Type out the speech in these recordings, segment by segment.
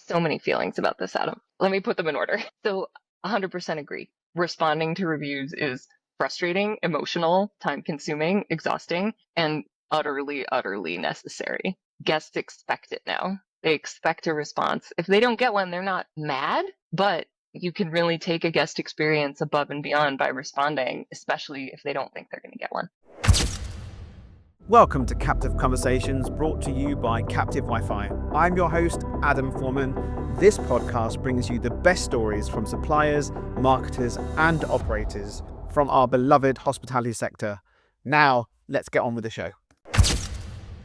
So many feelings about this, Adam. Let me put them in order. So 100% agree. Responding to reviews is frustrating, emotional, time consuming, exhausting, and utterly, utterly necessary. Guests expect it now. They expect a response. If they don't get one, they're not mad, but you can really take a guest experience above and beyond by responding, especially if they don't think they're going to get one. Welcome to Captive Conversations, brought to you by Captive Wi-Fi. I'm your host, Adam Foreman. This podcast brings you the best stories from suppliers, marketers, and operators from our beloved hospitality sector. Now, let's get on with the show.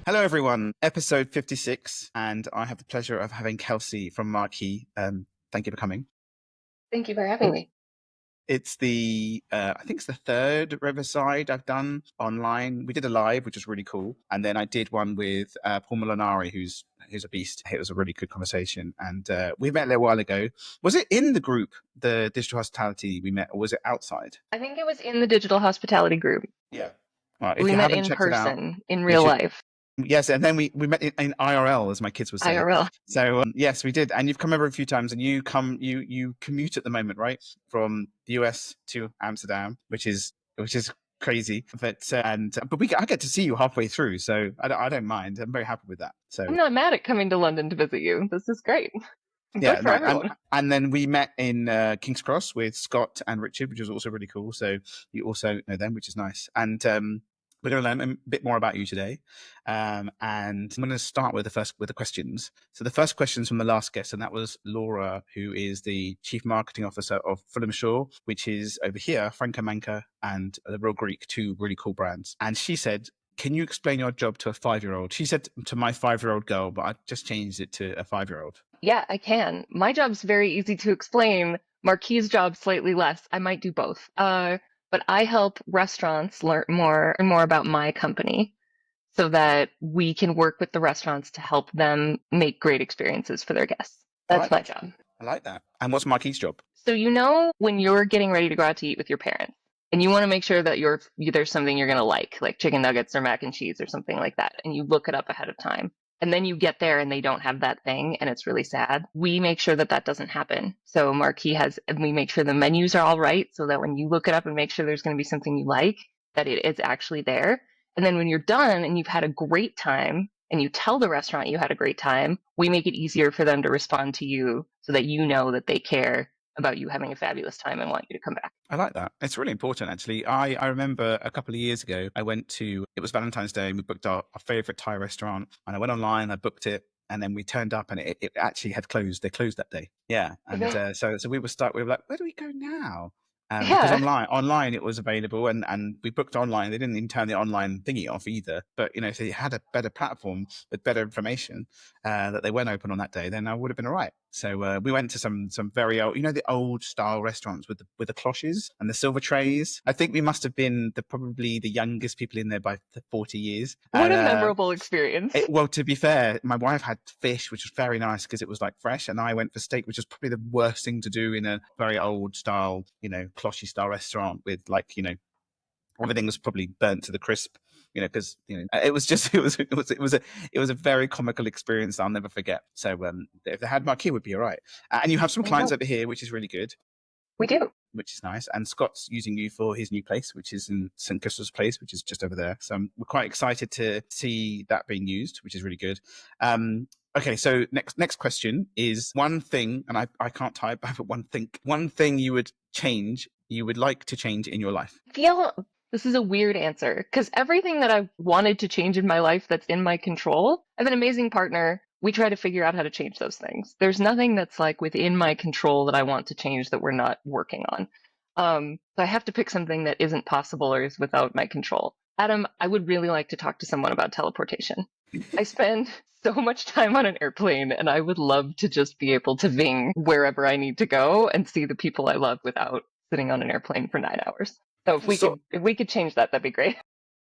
Hello, everyone. Episode 56, and I have the pleasure of having Kelsey from Marqii. Thank you for coming. Thank you for having me. It's I think it's the third Riverside I've done online. We did a live, which was really cool. And then I did one with Paul Molinari, who's a beast. It was a really good conversation. And we met a little while ago. Was it in the group, the digital hospitality we met, or was it outside? I think it was in the digital hospitality group. Yeah. Right, if we you met haven't in checked it out, person, in real life. Yes, and then we met in IRL, as my kids would say. IRL. So yes, we did. And you've come over a few times, and you commute at the moment, right, from the US to Amsterdam, which is crazy. But I get to see you halfway through, so I don't mind. I'm very happy with that. So I'm not mad at coming to London to visit you. This is great. Yeah, Good for everyone. And then we met in King's Cross with Scott and Richard, which was also really cool. So you also know them, which is nice. And we're going to learn a bit more about you today. And I'm going to start with the questions. So the first question's from the last guest, and that was Laura, who is the Chief Marketing Officer of Fulham Shore, which is over here, Franco Manca and The Real Greek, two really cool brands. And she said, can you explain your job to a 5-year-old? She said to my 5-year-old girl, but I just changed it to a 5-year-old. Yeah, I can. My job's very easy to explain. Marqui's job slightly less. I might do both. But I help restaurants learn more about my company so that we can work with the restaurants to help them make great experiences for their guests. That's my job. I like that. And what's Marqui's job? So when you're getting ready to go out to eat with your parents and you want to make sure that there's something you're going to like chicken nuggets or mac and cheese or something like that, and you look it up ahead of time. And then you get there and they don't have that thing and it's really sad. We make sure that doesn't happen. So we make sure the menus are all right so that when you look it up and make sure there's going to be something you like, that it is actually there. And then when you're done and you've had a great time and you tell the restaurant you had a great time, we make it easier for them to respond to you so that you know that they care about you having a fabulous time and want you to come back. I like that. It's really important, actually. I remember a couple of years ago, it was Valentine's Day, and we booked our favorite Thai restaurant, and I went online, I booked it, and then we turned up and it actually had closed. They closed that day. Yeah. And so we were stuck. We were like, where do we go now? Because online it was available and we booked online. They didn't even turn the online thingy off either. But, if they had a better platform with better information that they weren't open on that day, then I would have been all right. So we went to some very old, the old style restaurants with the cloches and the silver trays. I think we must have been probably the youngest people in there by 40 years. What a memorable experience. Well, to be fair, my wife had fish, which was very nice because it was like fresh. And I went for steak, which was probably the worst thing to do in a very old style, closhy style restaurant with everything was probably burnt to the crisp. Because it was a very comical experience I'll never forget. So if they had Marqii, it would be all right. And you have some clients over here, which is really good. We do, which is nice. And Scott's using you for his new place, which is in St. Christopher's Place, which is just over there. So we're quite excited to see that being used, which is really good. Okay, so next question is one thing, and I can't type, but one thing you would like to change in your life. This is a weird answer because everything that I've wanted to change in my life that's in my control, I have an amazing partner. We try to figure out how to change those things. There's nothing that's within my control that I want to change that we're not working on. So I have to pick something that isn't possible or is without my control. Adam, I would really like to talk to someone about teleportation. I spend so much time on an airplane and I would love to just be able to Ving wherever I need to go and see the people I love without sitting on an airplane for 9 hours. So if we could change that, that'd be great.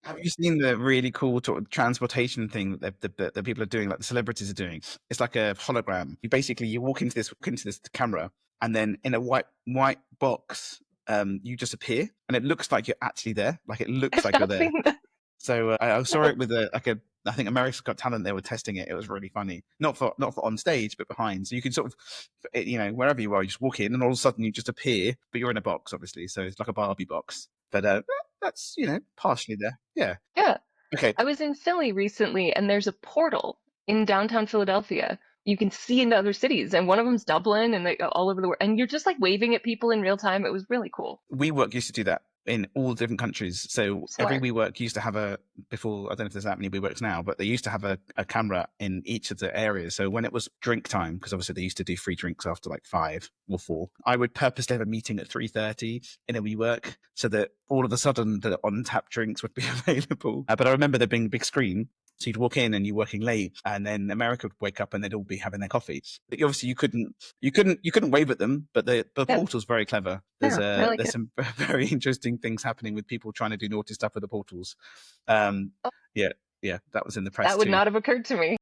Have you seen the really cool sort of transportation thing that the people are doing, like the celebrities are doing? It's like a hologram. You walk into this camera, and then in a white box, you just appear, and it looks like you're actually there. Like it looks like you're there. So I saw it with a I think America's Got Talent, they were testing it. It was really funny. Not for on stage, but behind. So you can sort of, wherever you are, you just walk in and all of a sudden you just appear, but you're in a box, obviously. So it's like a Barbie box. But that's, partially there. Yeah. Yeah. Okay. I was in Philly recently, and there's a portal in downtown Philadelphia. You can see into other cities, and one of them's Dublin, and they go all over the world. And you're just like waving at people in real time. It was really cool. WeWork used to do that in all different countries. So every Smart. WeWork used to have before, I don't know if there's that many WeWorks now, but they used to have a camera in each of the areas. So when it was drink time, because obviously they used to do free drinks after like 5 or 4, I would purposely have a meeting at 3:30 in a WeWork so that all of a sudden the on-tap drinks would be available. But I remember there being a big screen. So you'd walk in and you're working late, and then America would wake up and they'd all be having their coffee. But obviously you couldn't wave at them, but the Yeah. portal's very clever. Yeah, I like There's it. some very interesting things happening with people trying to do naughty stuff with the portals. Oh, Yeah, that was in the press that would too. not have occurred to me.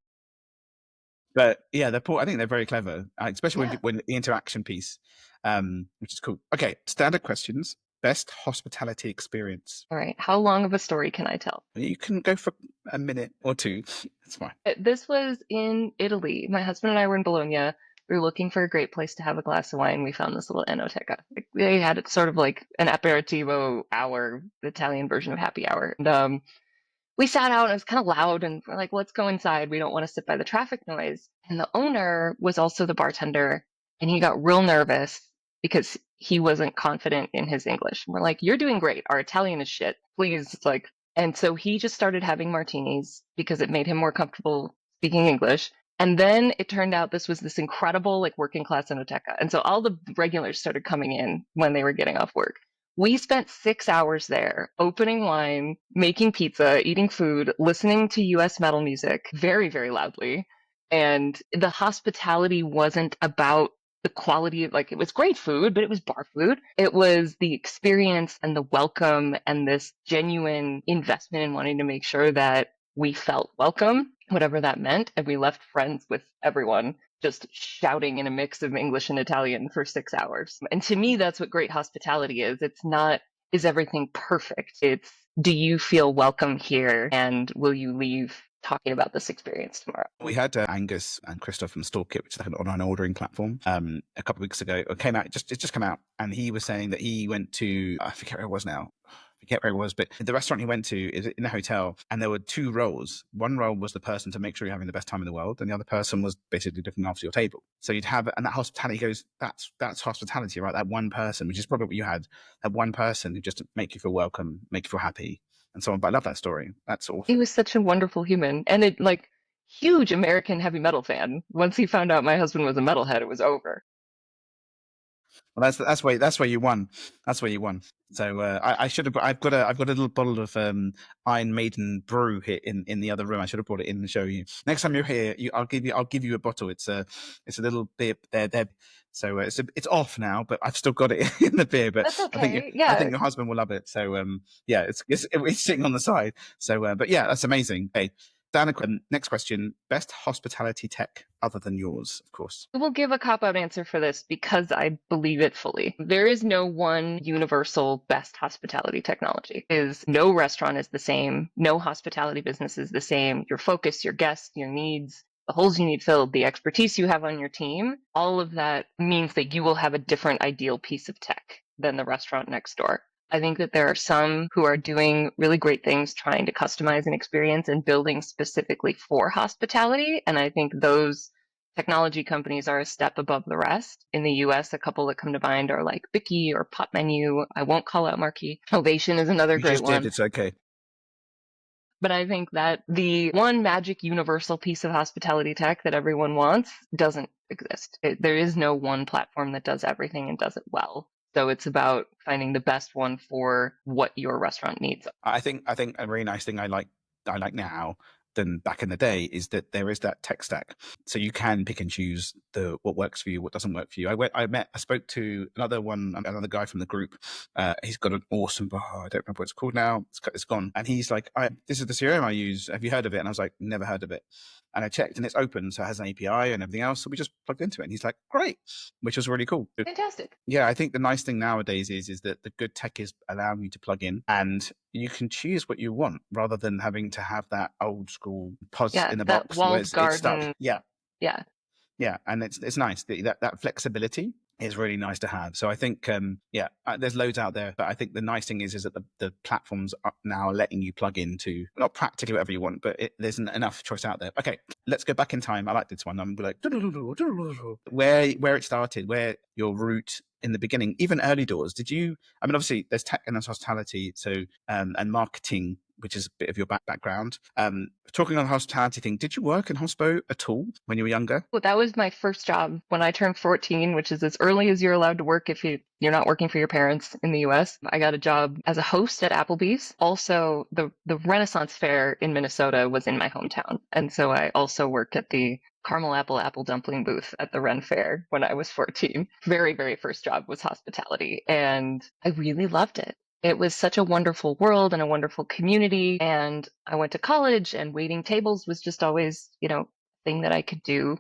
But yeah, I think they're very clever, especially Yeah. when the interaction piece, which is cool. Okay, standard questions. Best hospitality experience. All right. How long of a story can I tell? You can go for a minute or two. It's fine. This was in Italy. My husband and I were in Bologna. We were looking for a great place to have a glass of wine. We found this little enoteca. They had it sort of like an aperitivo hour, the Italian version of happy hour. And we sat out and it was kind of loud, and we're like, let's go inside. We don't want to sit by the traffic noise. And the owner was also the bartender, and he got real nervous because he wasn't confident in his English. And we're like, you're doing great. Our Italian is shit. Please, like, and so he just started having martinis because it made him more comfortable speaking English. And then it turned out this was this incredible, like, working class enoteca. And so all the regulars started coming in when they were getting off work. We spent 6 hours there, opening wine, making pizza, eating food, listening to US metal music very, very loudly. And the hospitality wasn't about the quality of, like, it was great food, but it was bar food. It was the experience and the welcome and this genuine investment in wanting to make sure that we felt welcome, whatever that meant. And we left friends with everyone, just shouting in a mix of English and Italian for 6 hours. And to me, that's what great hospitality is. It's not, is everything perfect? It's, do you feel welcome here? And will you leave talking about this experience tomorrow? We had Angus and Christoph from StoreKit, which is like an online ordering platform, a couple of weeks ago. It came out, it just came out, and he was saying that he went to, I forget where it was now. Forget where it was, but the restaurant he went to is in a hotel, and there were 2 roles. One role was the person to make sure you're having the best time in the world, and the other person was basically looking after your table. So you'd have, and that hospitality goes, that's hospitality, right? That one person, which is probably what you had, that one person who just make you feel welcome, make you feel happy, and so on. But I love that story. That's awesome. He was such a wonderful human, and it, like, huge American heavy metal fan. Once he found out my husband was a metalhead, it was over. Well, that's where you won. That's where you won. So I should have. I've got a little bottle of Iron Maiden brew here in the other room. I should have brought it in and show you. Next time you're here, I'll give you a bottle. It's a little beer there. So it's off now, but I've still got it in the beer. But That's I think okay. Yeah. I think your husband will love it. So yeah, it's sitting on the side. So but yeah, that's amazing. Okay. Dan, next question. Best hospitality tech other than yours, of course. I will give a cop-out answer for this because I believe it fully. There is no one universal best hospitality technology. No restaurant is the same. No hospitality business is the same. Your focus, your guests, your needs, the holes you need filled, the expertise you have on your team, all of that means that you will have a different ideal piece of tech than the restaurant next door. I think that there are some who are doing really great things trying to customize an experience and building specifically for hospitality. And I think those technology companies are a step above the rest. In the US, a couple that come to mind are like Bicky or Pot Menu. I won't call out Marqii. Ovation is another You great just did. one. It's okay. But I think that the one magic universal piece of hospitality tech that everyone wants doesn't exist. There is no one platform that does everything and does it well. So it's about finding the best one for what your restaurant needs. I think a really nice thing I like now than back in the day is that there is that tech stack, so you can pick and choose what works for you, what doesn't work for you. I spoke to another guy from the group. He's got an awesome bar. I don't remember what it's called now. It's gone. And he's like, this is the CRM I use. Have you heard of it? And I was like, never heard of it. And I checked, and it's open, so it has an API and everything else. So we just plugged into it, and he's like, great, which was really cool. Fantastic. Yeah, I think the nice thing nowadays is that the good tech is allowing you to plug in, and you can choose what you want rather than having to have that old school POS Yeah, in a that box where walled it's stuck. garden. Yeah. Yeah. Yeah, and it's nice that flexibility is really nice to have. So I think there's loads out there, but I think the nice thing is that the platforms are now letting you plug into not practically whatever you want, but there's enough choice out there. Okay, let's go back in time. I like this one. I'm like where it started, where your route in the beginning, even early doors. Did you? I mean, obviously there's tech and there's hospitality, so and marketing, which is a bit of your background. Talking on the hospitality thing, did you work in hospo at all when you were younger? Well, that was my first job when I turned 14, which is as early as you're allowed to work if you're not working for your parents in the US. I got a job as a host at Applebee's. Also, the Renaissance Fair in Minnesota was in my hometown. And so I also worked at the caramel apple dumpling booth at the Ren Fair when I was 14. Very, very first job was hospitality, and I really loved it. It was such a wonderful world and a wonderful community. And I went to college, and waiting tables was just always, a thing that I could do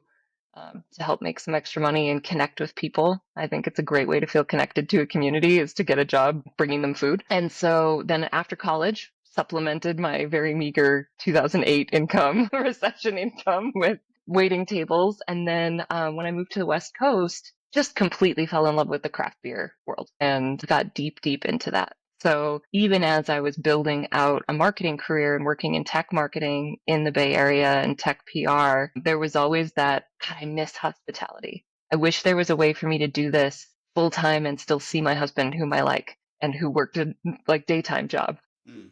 to help make some extra money and connect with people. I think it's a great way to feel connected to a community is to get a job bringing them food. And so then after college, supplemented my very meager 2008 income, recession income, with waiting tables. And then when I moved to the West Coast, just completely fell in love with the craft beer world and got deep, deep into that. So even as I was building out a marketing career and working in tech marketing in the Bay Area and tech PR, there was always that, God, I miss hospitality. I wish there was a way for me to do this full time and still see my husband, whom I like, and who worked a daytime job. Mm.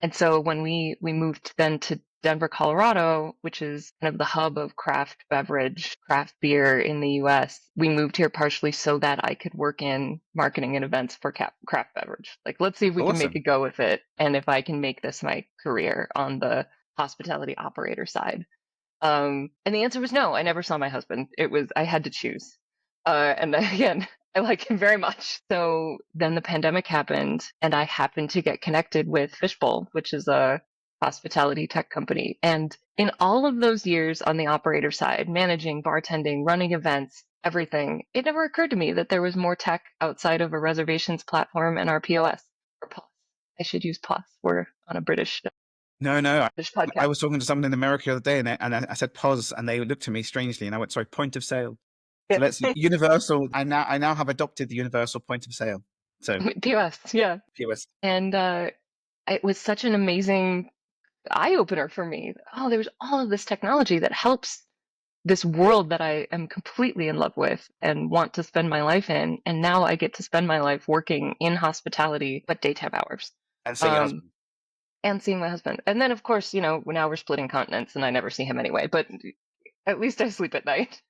And so when we moved then to Denver, Colorado, which is kind of the hub of craft beverage, craft beer in the US, we moved here partially so that I could work in marketing and events for craft beverage. Like, let's see if we can make Awesome. a go with it. And if I can make this my career on the hospitality operator side. And the answer was no. I never saw my husband. I had to choose. And again, I like him very much. So then the pandemic happened, and I happened to get connected with Fishbowl, which is a hospitality tech company. And in all of those years on the operator side, managing, bartending, running events, everything, it never occurred to me that there was more tech outside of a reservations platform and our POS or POS. I should use POS. We're on a British No, I podcast. was talking to someone in America the other day, and I said pause, and they looked at me strangely, and I went, "Sorry, point of sale." So Yeah. let's universal. I now have adopted the universal point of sale. So POS, yeah. POS. And it was such an amazing eye opener for me. Oh, there's all of this technology that helps this world that I am completely in love with and want to spend my life in. And now I get to spend my life working in hospitality, but daytime hours. And seeing your Um, husband. and seeing my husband. And then, of course, now we're splitting continents and I never see him anyway, but at least I sleep at night,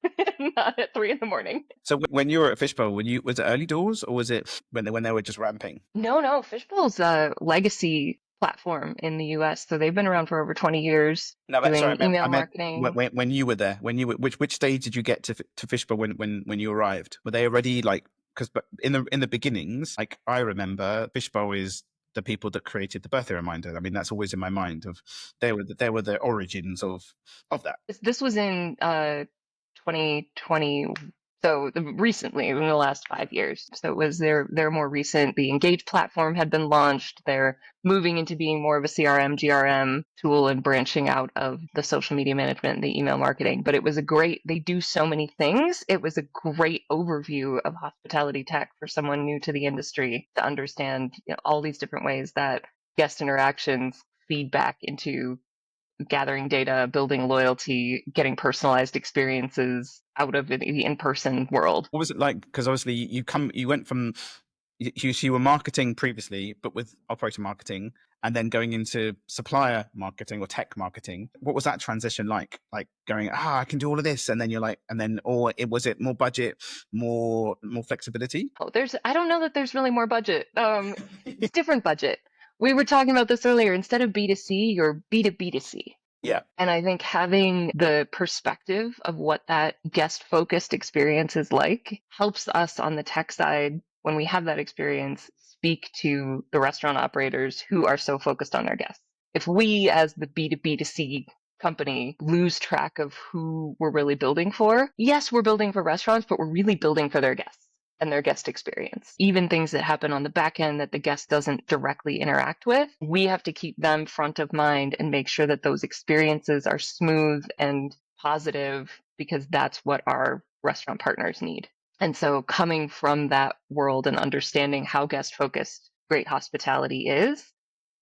not at 3 a.m. So when you were at Fishbowl, was it early doors or was it when they were just ramping? No. Fishbowl's a legacy platform in the US. So they've been around for over 20 years No, but sorry, doing email I meant marketing. when you were there. When you were, which stage did you get to Fishbowl when you arrived? Were they already like, because in the beginnings, like I remember, Fishbowl is the people that created the birthday reminder. I mean, that's always in my mind of they were the origins of that. This was in 2020. So recently, in the last 5 years. So it was their more recent. The Engage platform had been launched. They're moving into being more of a CRM, GRM tool and branching out of the social media management and the email marketing. But it was they do so many things. It was a great overview of hospitality tech for someone new to the industry to understand all these different ways that guest interactions feed back into gathering data, building loyalty, getting personalized experiences out of the in-person world. What was it like? Because obviously you went from you were marketing previously, but with operator marketing, and then going into supplier marketing or tech marketing. What was that transition like? Like going, I can do all of this, and then you're like, or was it more budget, more flexibility? Oh, I don't know that there's really more budget. It's different budget. We were talking about this earlier. Instead of B2C, you're B2B2C. Yeah. And I think having the perspective of what that guest focused experience is like helps us on the tech side when we have that experience speak to the restaurant operators who are so focused on their guests. If we, as the B2B2C company, lose track of who we're really building for, yes, we're building for restaurants, but we're really building for their guests. and their guest experience. Even things that happen on the back end that the guest doesn't directly interact with, we have to keep them front of mind and make sure that those experiences are smooth and positive, because that's what our restaurant partners need. And so coming from that world and understanding how guest focused great hospitality is,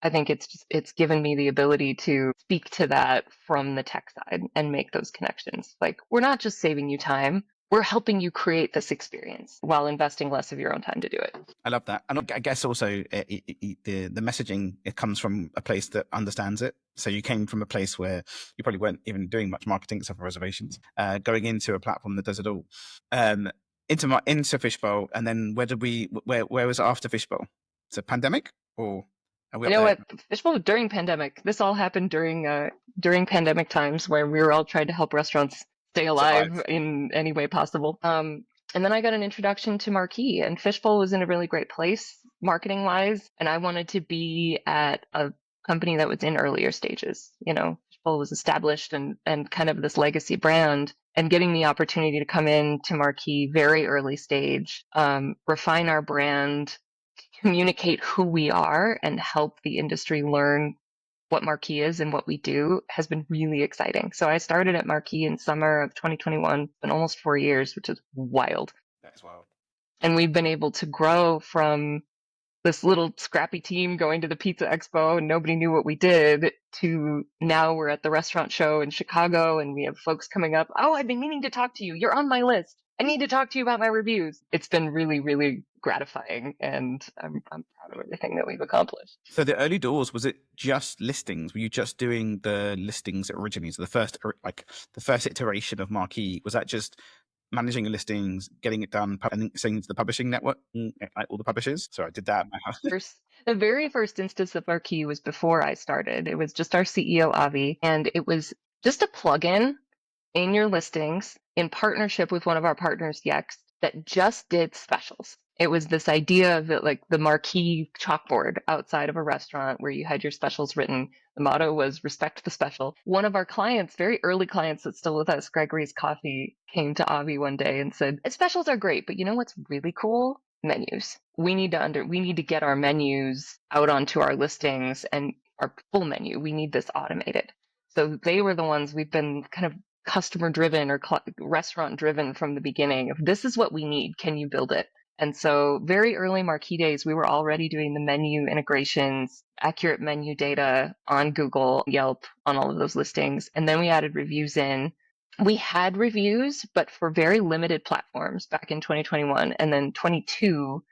I think it's given me the ability to speak to that from the tech side and make those connections. Like, we're not just saving you time, we're helping you create this experience while investing less of your own time to do it. I love that. And I guess also the messaging, it comes from a place that understands it. So you came from a place where you probably weren't even doing much marketing except for reservations, going into a platform that does it all. Into Fishbowl, and then where was it after Fishbowl? So pandemic, or are we You up know there? what? Fishbowl during pandemic. This all happened during pandemic times where we were all trying to help restaurants stay alive Survive. in any way possible. And then I got an introduction to Marqii, and Fishbowl was in a really great place marketing wise. And I wanted to be at a company that was in earlier stages. You know, Fishbowl was established and kind of this legacy brand. And getting the opportunity to come in to Marqii very early stage, refine our brand, communicate who we are, and help the industry learn what Marqii is and what we do has been really exciting. So I started at Marqii in summer of 2021. It's been almost 4 years, which is wild. That's wild. And we've been able to grow from this little scrappy team going to the Pizza Expo and nobody knew what we did, to now we're at the restaurant show in Chicago and we have folks coming up. Oh, I've been meaning to talk to you. You're on my list. I need to talk to you about my reviews. It's been really, really gratifying, and I'm proud of everything that we've accomplished. So the early doors, was it just listings? Were you just doing the listings originally? So the first iteration of Marqii, was that just managing your listings, getting it done, and sending it to the publishing network, like all the publishers? So I did that at my house. The very first instance of Marqii was before I started. It was just our CEO, Avi, and it was just a plugin in your listings in partnership with one of our partners, Yext, that just did specials. It was this idea of it, like the Marqii chalkboard outside of a restaurant where you had your specials written. The motto was respect the special. One of our clients, very early clients that's still with us, Gregory's Coffee, came to Avi one day and said, specials are great, but you know what's really cool? Menus. We need to get our menus out onto our listings, and our full menu. We need this automated. So they were the ones. We've been kind of customer driven or restaurant driven from the beginning of, this is what we need. Can you build it? And so very early Marqii days, we were already doing the menu integrations, accurate menu data on Google, Yelp, on all of those listings. And then we added reviews in. We had reviews, but for very limited platforms back in 2021. And then 22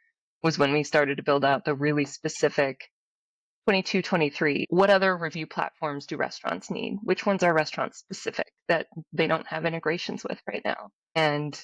was when we started to build out the really specific 22, 23. What other review platforms do restaurants need? Which ones are restaurant specific that they don't have integrations with right now? And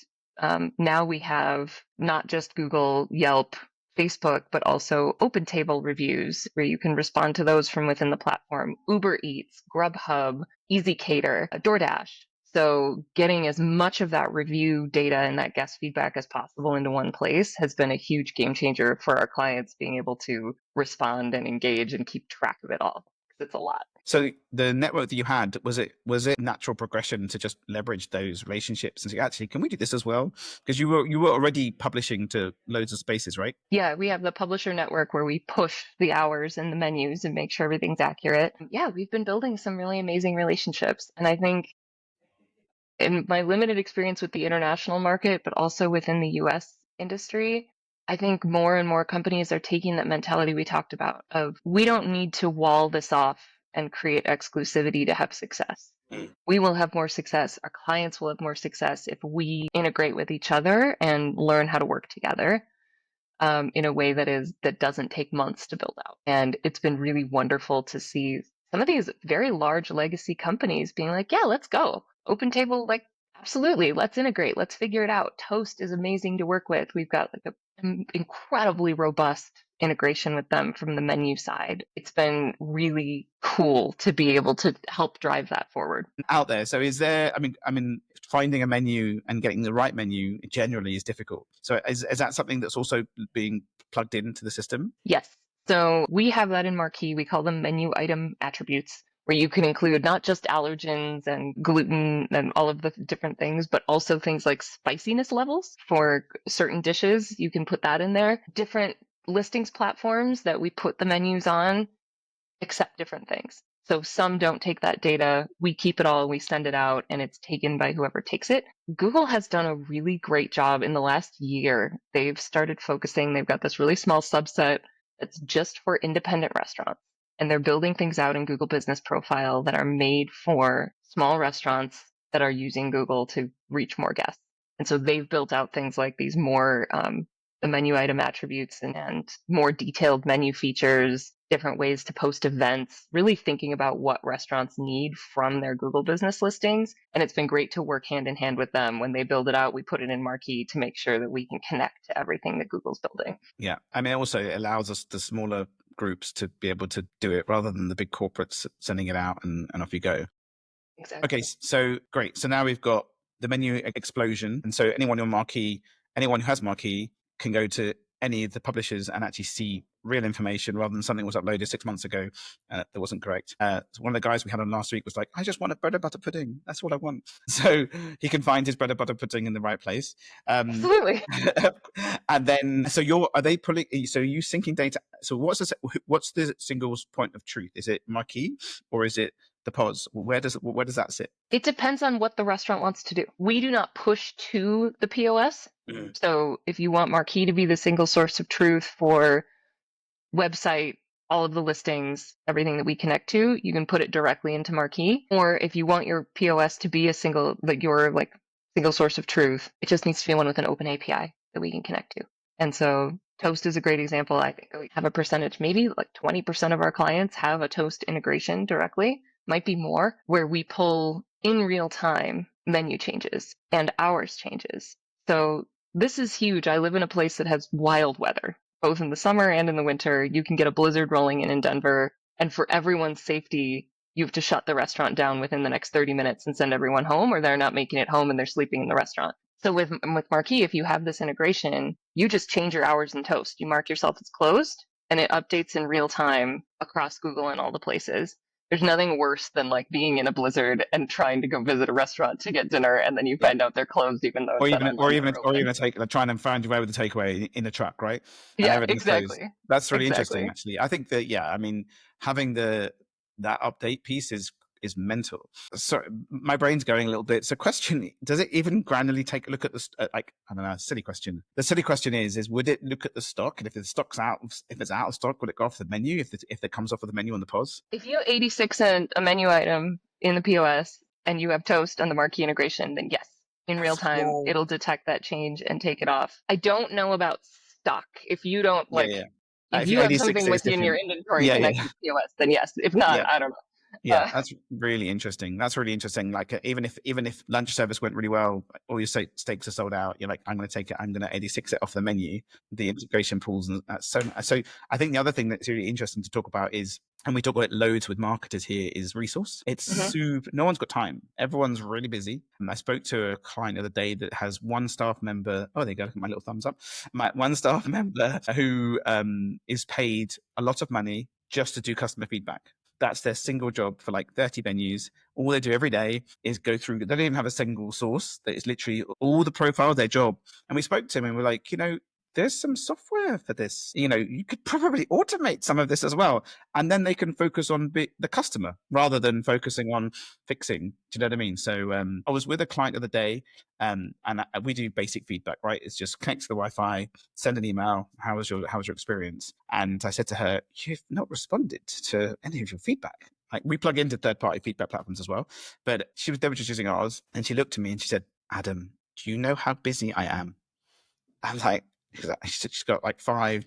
now we have not just Google, Yelp, Facebook, but also open table reviews where you can respond to those from within the platform. Uber Eats, Grubhub, Easy Cater, DoorDash. So getting as much of that review data and that guest feedback as possible into one place has been a huge game changer for our clients, being able to respond and engage and keep track of it all, because it's a lot. So the network that you had, was it natural progression to just leverage those relationships and say, actually, can we do this as well? Because you were already publishing to loads of spaces, right? Yeah, we have the publisher network where we push the hours and the menus and make sure everything's accurate. Yeah, we've been building some really amazing relationships. And I think in my limited experience with the international market, but also within the US industry, I think more and more companies are taking that mentality we talked about of, we don't need to wall this off and create exclusivity to have success. We will have more success. Our clients will have more success if we integrate with each other and learn how to work together in a way that doesn't take months to build out. And it's been really wonderful to see some of these very large legacy companies being like, yeah, let's go. Open table, like, absolutely, let's integrate, let's figure it out. Toast is amazing to work with. We've got like an incredibly robust integration with them from the menu side. It's been really cool to be able to help drive that forward. Out there. So is there, I mean, finding a menu and getting the right menu generally is difficult. So is that something that's also being plugged into the system? Yes. So we have that in Marqii. We call them menu item attributes, where you can include not just allergens and gluten and all of the different things, but also things like spiciness levels for certain dishes. You can put that in there. Different listings platforms that we put the menus on accept different things. So some don't take that data. We keep it all, we send it out, and it's taken by whoever takes it. Google has done a really great job in the last year. They've started focusing, they've got this really small subset that's just for independent restaurants. And they're building things out in Google Business Profile that are made for small restaurants that are using Google to reach more guests. And so they've built out things like these more the menu item attributes and more detailed menu features, different ways to post events, really thinking about what restaurants need from their Google business listings. And it's been great to work hand in hand with them. When they build it out, we put it in Marqii to make sure that we can connect to everything that Google's building. Yeah. I mean, also it allows us, the smaller groups, to be able to do it rather than the big corporates sending it out and off you go. Exactly. Okay, so great. So now we've got the menu explosion. And so anyone on Marqii, anyone who has Marqii can go to any of the publishers and actually see real information rather than something that was uploaded 6 months ago that wasn't correct. One of the guys we had on last week was like, I just want a bread and butter pudding. That's what I want. So he can find his bread and butter pudding in the right place. Absolutely. And then, so are they pulling, so are you syncing data? So what's the single point of truth? Is it Marqii or is it the POS? Where does that sit? It depends on what the restaurant wants to do. We do not push to the POS. Mm-hmm. So if you want Marqii to be the single source of truth for website, all of the listings, everything that we connect to, you can put it directly into Marqii. Or if you want your POS to be a single, your single source of truth, it just needs to be one with an open API that we can connect to. And so Toast is a great example. I think we have a percentage, maybe like 20% of our clients have a Toast integration directly, might be more, where we pull in real time menu changes and hours changes. So this is huge. I live in a place that has wild weather, both in the summer and in the winter. You can get a blizzard rolling in Denver, and for everyone's safety, you have to shut the restaurant down within the next 30 minutes and send everyone home, or they're not making it home and they're sleeping in the restaurant. So with Marqii, if you have this integration, you just change your hours in Toast. You mark yourself as closed, and it updates in real time across Google and all the places. There's nothing worse than being in a blizzard and trying to go visit a restaurant to get dinner, and then you find out they're closed, even though it's or even trying to find your way with the takeaway in the truck, right? And yeah, everything's exactly. Closed. That's really interesting, actually. I think that I mean, having that update piece is mental. So my brain's going a little bit. So question, does it even granularly take a look at the I don't know, silly question. The silly question is would it look at the stock, and if the stock's out, if it's out of stock, would it go off the menu if it comes off of the menu on the POS? If you have 86 and a menu item in the POS and you have Toast on the Marqii integration, then yes, in real time it'll detect that change and take it off. I don't know about stock. If you don't if you have something with you in your inventory connected to POS, then yes. If not, I don't know. Yeah, that's really interesting. Like even if lunch service went really well, all your steaks are sold out. You're like, I'm going to take it. I'm going to 86 it off the menu. The integration pools, and so I think the other thing that's really interesting to talk about is, and we talk about it loads with marketers here, is resource. It's super. No one's got time. Everyone's really busy. And I spoke to a client the other day that has one staff member. Oh, there you go. Look at my little thumbs up. One staff member who is paid a lot of money just to do customer feedback. That's their single job for 30 venues. All they do every day is go through. They don't even have a single source. That is literally all the profile of their job. And we spoke to him and we're like, there's some software for this. You could probably automate some of this as well. And then they can focus on the customer rather than focusing on fixing. Do you know what I mean? So I was with a client the other day and we do basic feedback, right? It's just connect to the Wi-Fi, send an email. How was your experience? And I said to her, you've not responded to any of your feedback. We plug into third-party feedback platforms as well. But they were just using ours. And she looked at me and she said, Adam, do you know how busy I am? I'm like, she's got five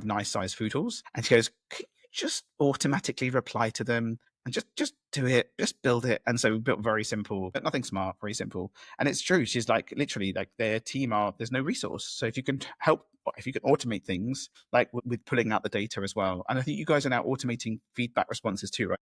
nice sized food halls. And she goes, can you just automatically reply to them and just do it, just build it? And so we built very simple, but nothing smart, very simple. And it's true. She's literally their team there's no resource. So if you can automate things with pulling out the data as well. And I think you guys are now automating feedback responses too, right?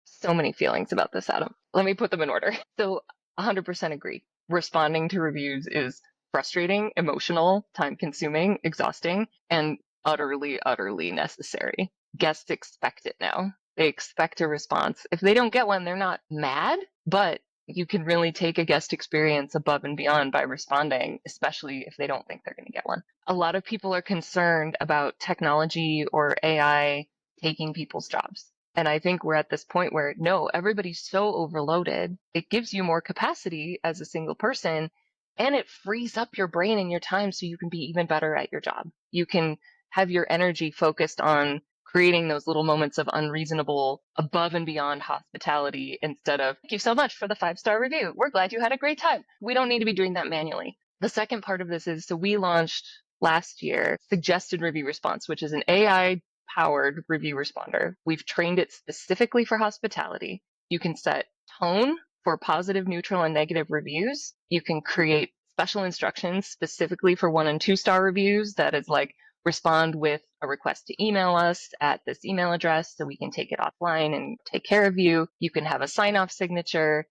So many feelings about this, Adam. Let me put them in order. So 100% agree. Responding to reviews is frustrating, emotional, time-consuming, exhausting, and utterly, utterly necessary. Guests expect it now. They expect a response. If they don't get one, they're not mad, but you can really take a guest experience above and beyond by responding, especially if they don't think they're going to get one. A lot of people are concerned about technology or AI taking people's jobs. And I think we're at this point where no, everybody's so overloaded. It gives you more capacity as a single person, and it frees up your brain and your time so you can be even better at your job. You can have your energy focused on creating those little moments of unreasonable, above and beyond hospitality instead of, thank you so much for the 5-star review. We're glad you had a great time. We don't need to be doing that manually. The second part of this is, so we launched last year suggested review response, which is an AI powered review responder. We've trained it specifically for hospitality. You can set tone for positive, neutral, and negative reviews. You can create special instructions specifically for 1 and 2-star reviews. That is like, respond with a request to email us at this email address so we can take it offline and take care of you. You can have a sign-off signature.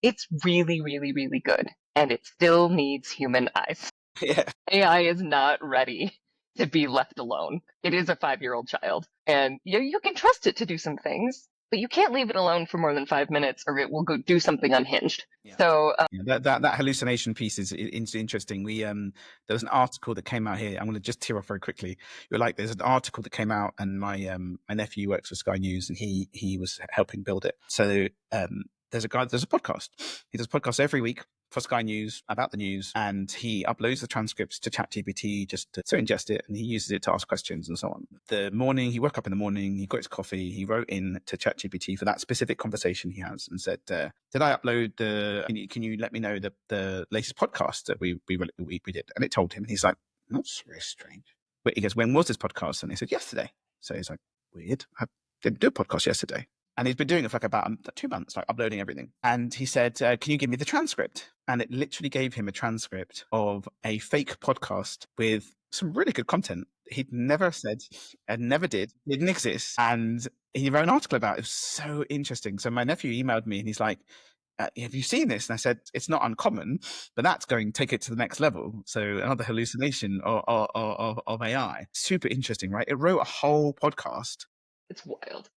It's really, really, really good. And it still needs human eyes. Yeah. AI is not ready to be left alone. It is a 5-year-old child. And you can trust it to do some things, but you can't leave it alone for more than 5 minutes or it will go do something unhinged. Yeah. So Yeah, that hallucination piece is interesting. We there was an article that came out here. I'm going to just tear off very quickly. You're like, there's an article that came out, and my nephew works for Sky News, and he was helping build it. So there's a podcast. He does podcasts every week for Sky News about the news, and he uploads the transcripts to ChatGPT just to ingest it, and he uses it to ask questions and so on. The morning he woke up in the morning, he got his coffee, he wrote in to ChatGPT for that specific conversation he has, and said, "Did I upload the? Can you let me know the latest podcast that we did?" And it told him, and he's like, "That's very strange." But he goes, "When was this podcast?" And they said, "Yesterday." So he's like, "Weird. I didn't do a podcast yesterday." And he's been doing it for like about 2 months, like uploading everything. And he said, "Can you give me the transcript?" And it literally gave him a transcript of a fake podcast with some really good content he'd never said and never didn't exist. And he wrote an article about it. It was so interesting. So my nephew emailed me and he's like, "Have you seen this?" And I said, "It's not uncommon, but that's going to take it to the next level." So another hallucination of AI. Super interesting, right? It wrote a whole podcast. it's wild.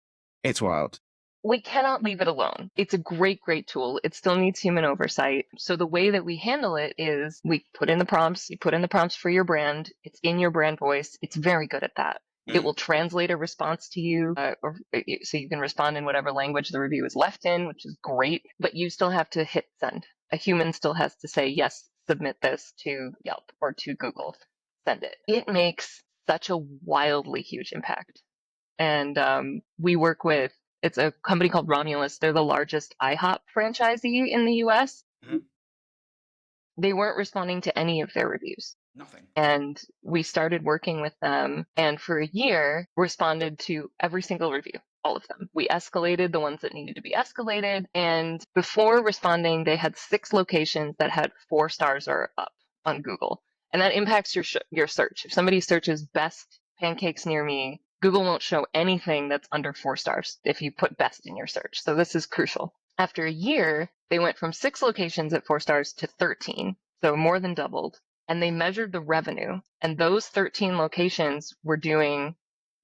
It's wild. We cannot leave it alone. It's a great, great tool. It still needs human oversight. So the way that we handle it is we put in the prompts. You put in the prompts for your brand. It's in your brand voice. It's very good at that. It will translate a response to you, so you can respond in whatever language the review is left in, which is great. But you still have to hit send. A human still has to say, yes, submit this to Yelp or to Google. Send it. It makes such a wildly huge impact. And we work with, it's a company called Romulus. They're the largest IHOP franchisee in the US. Mm-hmm. They weren't responding to any of their reviews. Nothing. And we started working with them, and for a year responded to every single review, all of them. We escalated the ones that needed to be escalated. And before responding, they had 6 locations that had 4 stars or up on Google. And that impacts your search. If somebody searches best pancakes near me, Google won't show anything that's under 4 stars if you put best in your search. So this is crucial. After a year, they went from 6 locations at 4 stars to 13, so more than doubled. And they measured the revenue, and those 13 locations were doing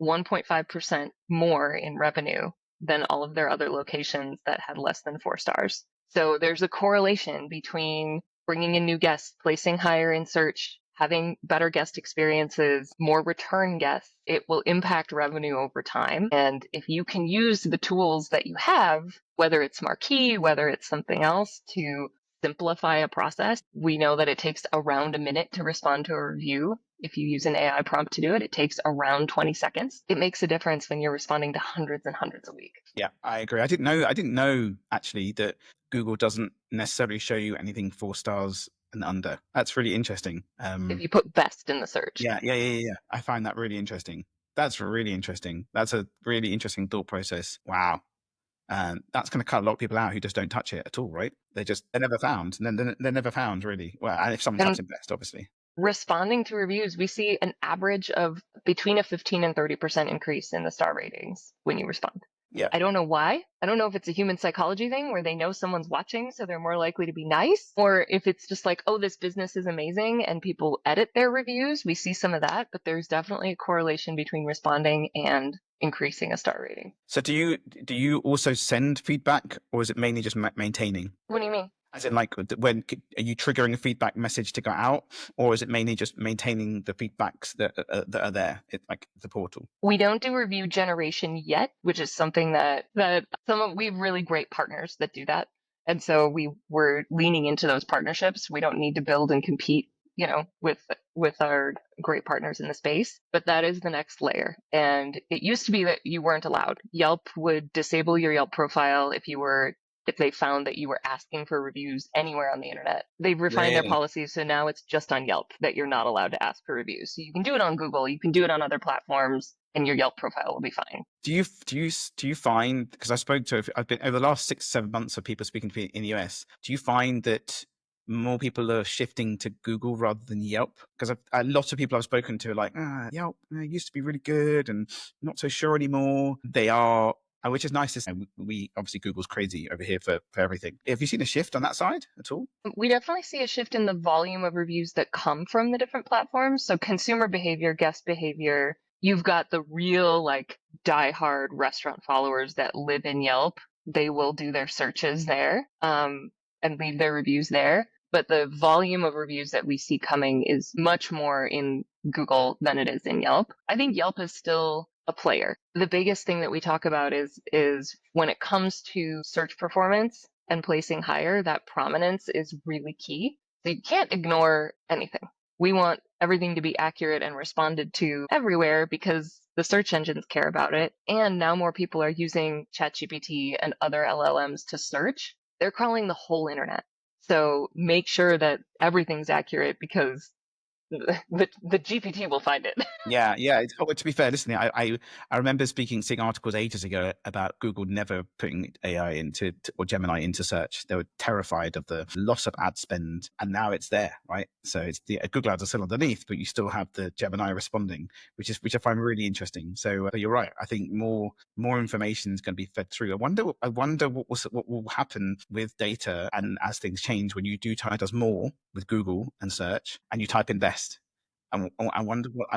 1.5% more in revenue than all of their other locations that had less than 4 stars. So there's a correlation between bringing in new guests, placing higher in search, having better guest experiences, more return guests. It will impact revenue over time. And if you can use the tools that you have, whether it's Marqii, whether it's something else, to simplify a process, we know that it takes around a minute to respond to a review. If you use an AI prompt to do it, it takes around 20 seconds. It makes a difference when you're responding to hundreds and hundreds a week. Yeah, I agree. I didn't know actually that Google doesn't necessarily show you anything 4 stars and under. That's really interesting. If you put best in the search. Yeah. I find that really interesting. That's really interesting. That's a really interesting thought process. Wow. That's going to cut a lot of people out who just don't touch it at all, right? They're never found. And then they're never found, really. Well, and if someone touches best, obviously. Responding to reviews, we see an average of between a 15 and 30% increase in the star ratings when you respond. Yeah. I don't know why. I don't know if it's a human psychology thing where they know someone's watching, so they're more likely to be nice, or if it's just like, oh, this business is amazing and people edit their reviews. We see some of that, but there's definitely a correlation between responding and increasing a star rating. So do you also send feedback, or is it mainly just maintaining? What do you mean? As in, like, when are you triggering a feedback message to go out, or is it mainly just maintaining the feedbacks that are there, like the portal? We don't do review generation yet, which is something that we have really great partners that do that. And so we're leaning into those partnerships. We don't need to build and compete, with our great partners in the space, but that is the next layer. And it used to be that you weren't allowed. Yelp would disable your Yelp profile if they found that you were asking for reviews anywhere on the internet. They've refined their Really? policies, so now it's just on Yelp that you're not allowed to ask for reviews. So you can do it on Google, you can do it on other platforms, and your Yelp profile will be fine. Do you find, because I've been over the last 6-7 months of people speaking to me in the US, do you find that more people are shifting to Google rather than Yelp? Because a lot of people I've spoken to are like, Yelp used to be really good and not so sure anymore. They are, which is nice to say. We obviously, Google's crazy over here for everything. Have you seen a shift on that side at all? We definitely see a shift in the volume of reviews that come from the different platforms. So consumer behavior, guest behavior, you've got the real like diehard restaurant followers that live in Yelp. They will do their searches there, and leave their reviews there. But the volume of reviews that we see coming is much more in Google than it is in Yelp. I think Yelp is still a player. The biggest thing that we talk about is when it comes to search performance and placing higher, that prominence is really key. So you can't ignore anything. We want everything to be accurate and responded to everywhere because the search engines care about it. And now more people are using ChatGPT and other LLMs to search. They're crawling the whole internet. So make sure that everything's accurate because the GPT will find it. Yeah. To be fair, listen, I remember seeing articles ages ago about Google never putting AI or Gemini into search. They were terrified of the loss of ad spend, and now it's there, right? So it's the Google ads are still underneath, but you still have the Gemini responding, which I find really interesting. So you're right. I think more information is going to be fed through. I wonder what will happen with data and as things change when you do does more with Google and search, and you type in best. And I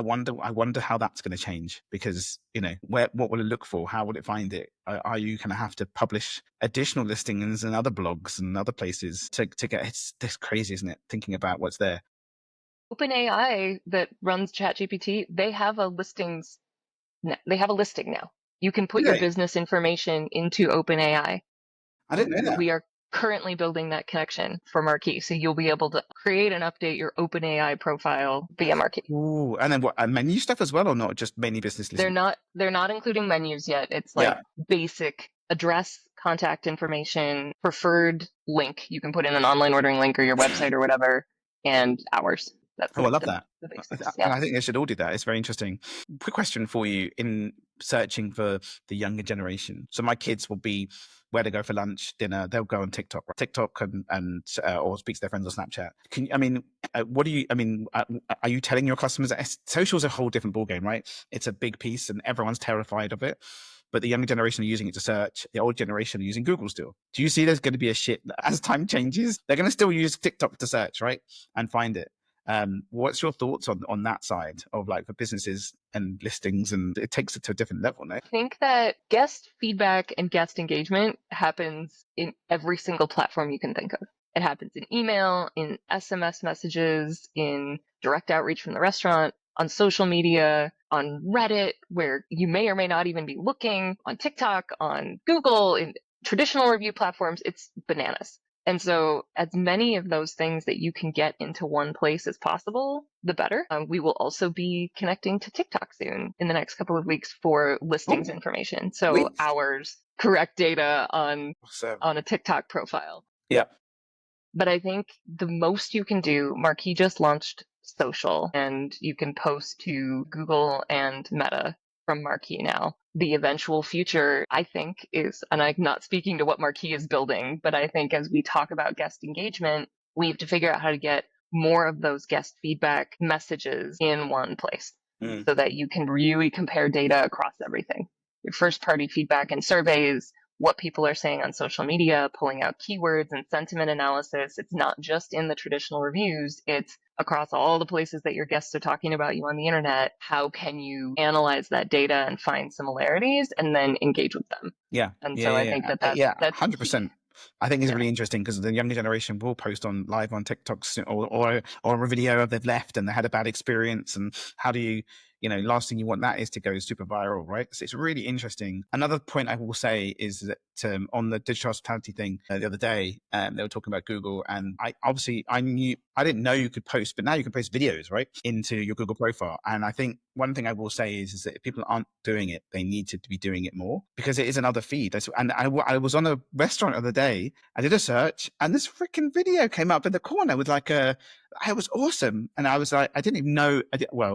wonder how that's going to change, because what will it look for? How will it find it? Are you going to have to publish additional listings and other blogs and other places to get? It's this crazy, isn't it? Thinking about what's there. OpenAI that runs ChatGPT, they have a listing now. You can put your Really? business information into OpenAI. I didn't know that. We are currently building that connection for Marqii. So you'll be able to create and update your OpenAI profile via Marqii. Ooh, and then what? Menu stuff as well, or not? Just mainly business listings? They're not including menus yet. It's like basic address, contact information, preferred link. You can put in an online ordering link or your website or whatever, and hours. That's I love that. the basics. I think they should all do that. It's very interesting. Quick question for you in searching for the younger generation. So my kids will be where to go for lunch, dinner. They'll go on TikTok, and or speak to their friends on Snapchat. Are you telling your customers that social is a whole different ballgame, right? It's a big piece and everyone's terrified of it. But the younger generation are using it to search. The old generation are using Google still. Do you see there's going to be a shift as time changes? They're going to still use TikTok to search, right? And find it. What's your thoughts on that side of like for businesses and listings, and it takes it to a different level, no? I think that guest feedback and guest engagement happens in every single platform you can think of. It happens in email, in SMS messages, in direct outreach from the restaurant, on social media, on Reddit, where you may or may not even be looking, on TikTok, on Google, in traditional review platforms. It's bananas. And so as many of those things that you can get into one place as possible, the better. We will also be connecting to TikTok soon in the next couple of weeks for listings information. So Sweet. hours, correct data on a TikTok profile. Yeah. But I think the most you can do, Marqii just launched social, and you can post to Google and Meta from Marqii now. The eventual future, I think, is, and I'm not speaking to what Marqii is building, but I think as we talk about guest engagement, we have to figure out how to get more of those guest feedback messages in one place so that you can really compare data across everything. your first party feedback and surveys, what people are saying on social media, pulling out keywords and sentiment analysis. It's not just in the traditional reviews, it's across all the places that your guests are talking about you on the internet. How can you analyze that data and find similarities and then engage with them? Yeah, And yeah, so I yeah, think yeah, that's key. 100%. I think it's Yeah. really interesting because the younger generation will post on live on TikToks or a video of they've left and they had a bad experience. And how do you, last thing you want that is to go super viral, right? So it's really interesting. Another point I will say is that on the digital hospitality thing the other day, they were talking about Google, and I didn't know you could post, but now you can post videos right into your Google profile. And I think one thing I will say is that if people aren't doing it, they need to be doing it more because it is another feed. And I was on a restaurant the other day. I did a search, and this freaking video came up in the corner with it was awesome. And I was like, I didn't even know.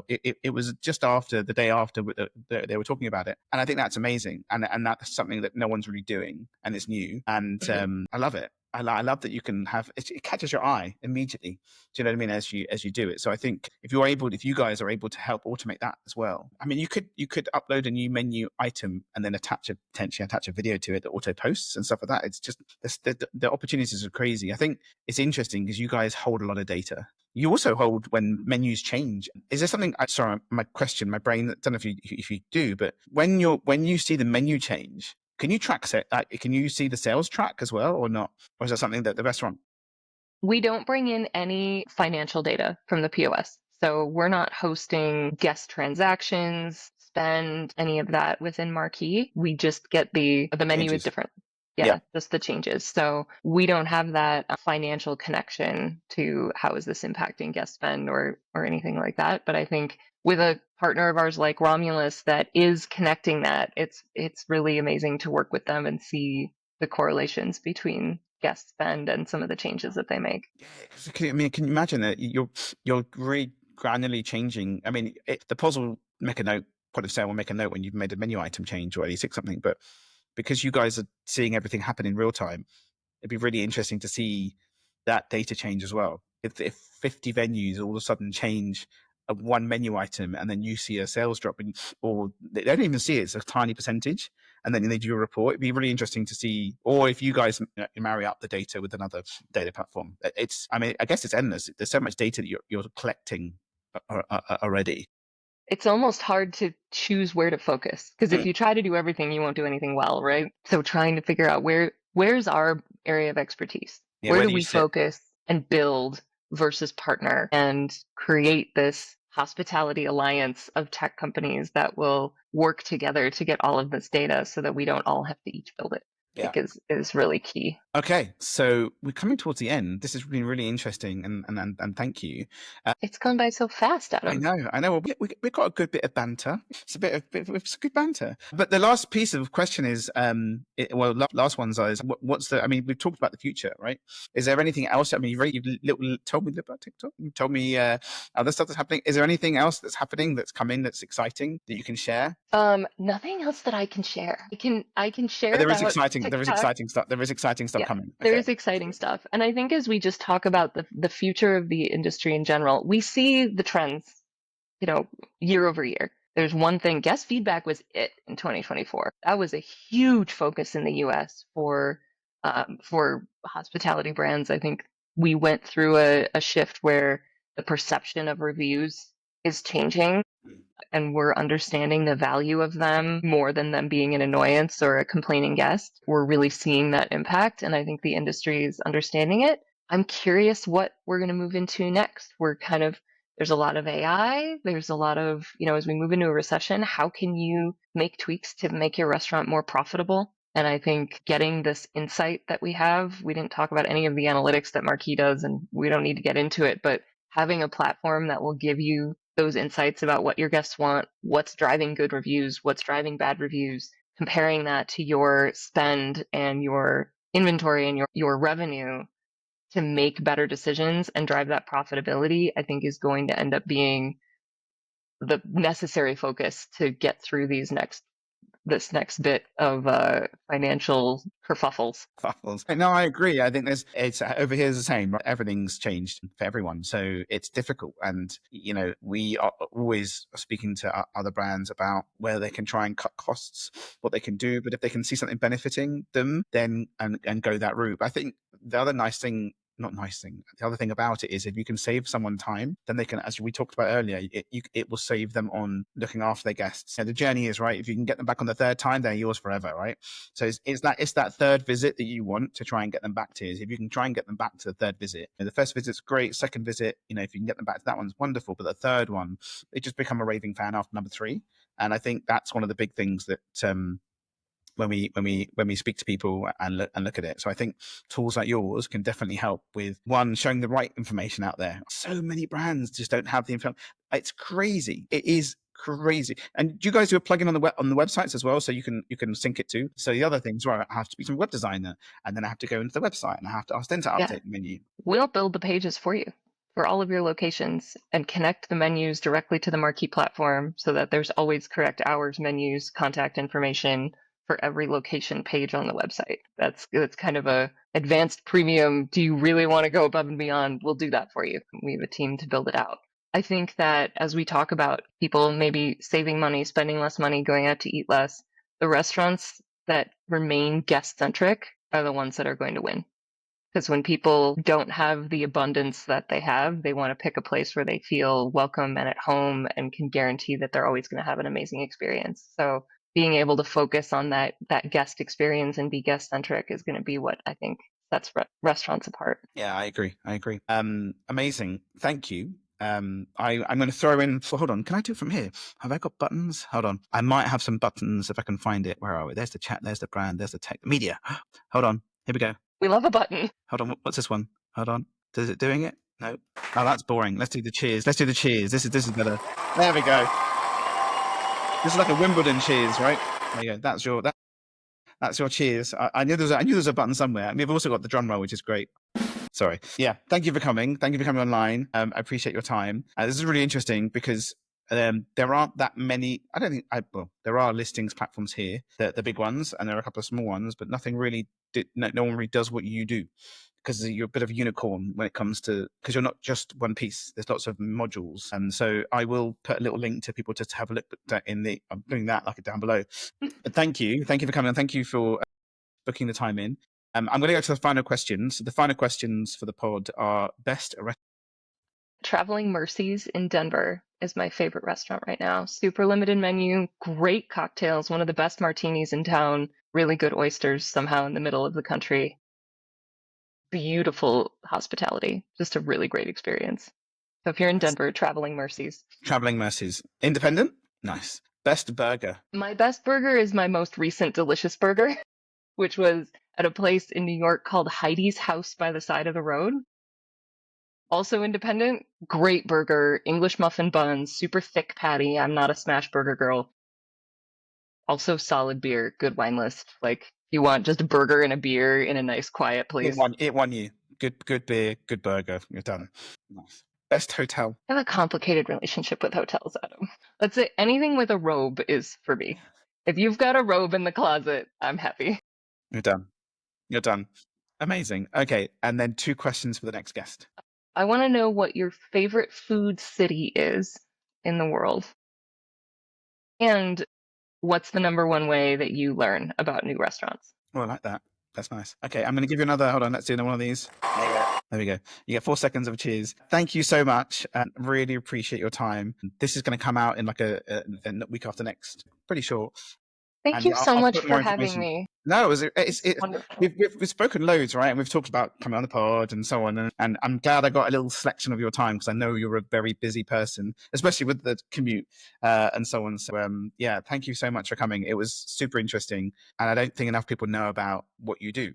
It was just after the day after they were talking about it. And I think that's amazing. And that's something that no one's really doing, and it's new. And I love it. I love that you can have it catches your eye immediately. Do you know what I mean? As you do it. So I think if you guys are able to help automate that as well. I mean, you could upload a new menu item and then potentially attach a video to it that auto posts and stuff like that. It's just the opportunities are crazy. I think it's interesting because you guys hold a lot of data. You also hold when menus change. Is there something? Sorry, my brain. I don't know if you do, but when you see the menu change, can you track it? Can you see the sales track as well, or not? Or is that something that the restaurant? We don't bring in any financial data from the POS. So we're not hosting guest transactions, spend, any of that within Marqii. We just get the menu is Changes. different. Yeah. Yeah, just the changes. So we don't have that financial connection to how is this impacting guest spend or anything like that. But I think with a partner of ours like Romulus that is connecting that, it's really amazing to work with them and see the correlations between guest spend and some of the changes that they make. Yeah, can you imagine that you're really granularly changing? I mean, the POS will make a note, point of sale will make a note when you've made a menu item change or 86 something, but because you guys are seeing everything happen in real time, it'd be really interesting to see that data change as well. If 50 venues all of a sudden change one menu item and then you see a sales drop or they don't even see it, it's a tiny percentage, and then they do a report, it'd be really interesting to see. Or if you guys marry up the data with another data platform, I guess it's endless. There's so much data that you're collecting already. It's almost hard to choose where to focus because if you try to do everything, you won't do anything well, right? So trying to figure out where's our area of expertise? Yeah, Where where do do you we sit? focus and build versus partner and create this hospitality alliance of tech companies that will work together to get all of this data so that we don't all have to each build it? I Yeah. think is really key. Okay, so we're coming towards the end. This has been really interesting, and thank you. It's gone by so fast, I Adam. know. Well, we got a good bit of banter. It's it's good banter. But the last piece of question is, last ones is what's the? I mean, we've talked about the future, right? Is there anything else? I mean, you've told me about TikTok. You told me other stuff that's happening. Is there anything else that's happening that's coming that's exciting that you can share? Nothing else that I can share. I can share But there is about exciting. There is TikTok. exciting stuff. There is exciting stuff Yeah, coming. there Okay. is exciting stuff. And I think as we just talk about the future of the industry in general, we see the trends, year over year. There's one thing, guest feedback was it in 2024. That was a huge focus in the US for hospitality brands. I think we went through a shift where the perception of reviews is changing and we're understanding the value of them more than them being an annoyance or a complaining guest. We're really seeing that impact, and I think the industry is understanding it. I'm curious what we're going to move into next. There's a lot of AI. There's a lot of, as we move into a recession, how can you make tweaks to make your restaurant more profitable? And I think getting this insight that we didn't talk about any of the analytics that Marquis does, and we don't need to get into it, but having a platform that will give you those insights about what your guests want, what's driving good reviews, what's driving bad reviews, comparing that to your spend and your inventory and your revenue to make better decisions and drive that profitability, I think is going to end up being the necessary focus to get through these next this next bit of financial kerfuffles. No, I agree. I think it's over here is the same. Right? Everything's changed for everyone, so it's difficult. And we are always speaking to other brands about where they can try and cut costs, what they can do. But if they can see something benefiting them, then and go that route. I think the other nice thing. Not nice thing. The other thing about it is if you can save someone time, then they can, as we talked about earlier, it will save them on looking after their guests. The journey is right. If you can get them back on the third time, they're yours forever, right? So it's that third visit that you want to try and get them back to. Is if you can try and get them back to the third visit. The first visit's great. Second visit, if you can get them back to that one's wonderful. But the third one, they just become a raving fan after number 3. And I think that's one of the big things that when we speak to people and look at it. So I think tools like yours can definitely help with one, showing the right information out there. So many brands just don't have the information. It's crazy. It is crazy. And do you guys do a plugin on the websites as well, so you can sync it too? So the other things where I have to speak to a web designer, and then I have to go into the website and I have to ask them to update the menu. We'll build the pages for you for all of your locations and connect the menus directly to the Marqii platform so that there's always correct hours, menus, contact information for every location page on the website. That's kind of a advanced premium. Do you really want to go above and beyond? We'll do that for you. We have a team to build it out. I think that as we talk about people maybe saving money, spending less money, going out to eat less, the restaurants that remain guest-centric are the ones that are going to win. Because when people don't have the abundance that they have, they want to pick a place where they feel welcome and at home and can guarantee that they're always going to have an amazing experience. So being able to focus on that guest experience and be guest-centric is going to be what I think sets restaurants apart. Yeah, I agree. Amazing. Thank you. I'm going to throw in. Hold on. Can I do it from here? Have I got buttons? Hold on. I might have some buttons if I can find it. Where are we? There's the chat. There's the brand. There's the tech media. Hold on. Here we go. We love a button. Hold on. What's this one? Hold on. Is it doing it? No. Oh, that's boring. Let's do the cheers. This is better. There we go. This is like a Wimbledon cheers, right? There you go. That's your cheers. I knew there's a button somewhere. And we've also got the drum roll, which is great. Sorry. Yeah. Thank you for coming. Thank you for coming online. I appreciate your time. This is really interesting because there aren't that many. I don't think. There are listings platforms here, the big ones, and there are a couple of small ones, but nothing really. No one really does what you do, because you're a bit of a unicorn when it comes to, because you're not just one piece. There's lots of modules, and so I will put a little link to people to have a look at in the. I'm doing that like it down below. But thank you for coming, and thank you for booking the time in. I'm going to go to the final questions. The final questions for the pod are best restaurant. Traveling Mercies in Denver is my favorite restaurant right now. Super limited menu, great cocktails, one of the best martinis in town, really good oysters somehow in the middle of the country. Beautiful hospitality, just a really great experience. So if you're in Denver, Traveling Mercies. Traveling Mercies. Independent? Nice. Best burger. My best burger is my most recent delicious burger, which was at a place in New York called Heidi's House by the side of the road. Also independent, great burger, English muffin buns, super thick patty. I'm not a smash burger girl. Also solid beer, good wine list. Like, you want just a burger and a beer in a nice, quiet place. It won you. Good beer, good burger. You're done. Nice. Best hotel. I have a complicated relationship with hotels, Adam. Let's say anything with a robe is for me. If you've got a robe in the closet, I'm happy. You're done. Amazing. Okay, and then 2 questions for the next guest. I want to know what your favorite food city is in the world. And what's the number one way that you learn about new restaurants? Oh, I like that. That's nice. Okay, I'm going to give you another. Hold on, let's do another one of these. There we go. You get 4 seconds of cheers. Thank you so much. Really appreciate your time. This is going to come out in like a week after next. Pretty short. Thank you so much for having me. No, it's we've spoken loads, right? And we've talked about coming on the pod and so on. And I'm glad I got a little selection of your time, because I know you're a very busy person, especially with the commute and so on. So yeah, thank you so much for coming. It was super interesting. And I don't think enough people know about what you do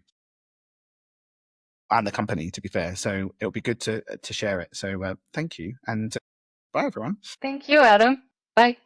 and the company, to be fair. So it'll be good to share it. So thank you. And bye, everyone. Thank you, Adam. Bye.